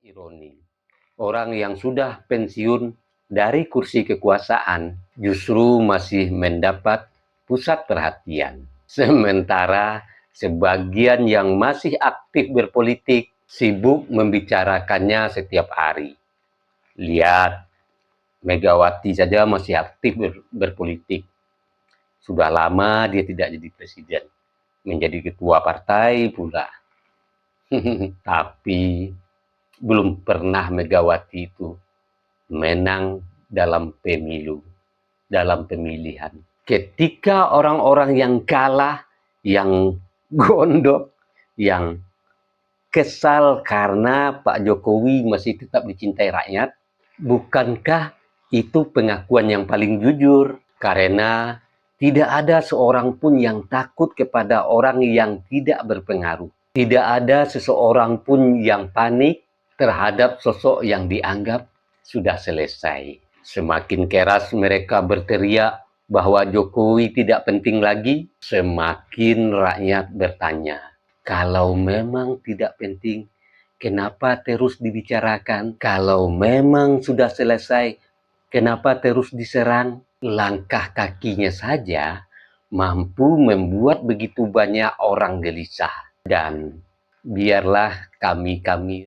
Ironi, orang yang sudah pensiun dari kursi kekuasaan justru masih mendapat pusat perhatian. Sementara sebagian yang masih aktif berpolitik sibuk membicarakannya setiap hari. Lihat, Megawati saja masih aktif berpolitik. Sudah lama dia tidak jadi presiden, menjadi ketua partai pula. Tapi belum pernah Megawati itu menang dalam pemilu, dalam pemilihan. Ketika orang-orang yang kalah, yang gondok, yang kesal karena Pak Jokowi masih tetap dicintai rakyat, bukankah itu pengakuan yang paling jujur? Karena tidak ada seorang pun yang takut kepada orang yang tidak berpengaruh. Tidak ada seseorang pun yang panik terhadap sosok yang dianggap sudah selesai. Semakin keras mereka berteriak bahwa Jokowi tidak penting lagi, semakin rakyat bertanya, kalau memang tidak penting, kenapa terus dibicarakan? Kalau memang sudah selesai, kenapa terus diserang? Langkah kakinya saja mampu membuat begitu banyak orang gelisah. Dan biarlah kami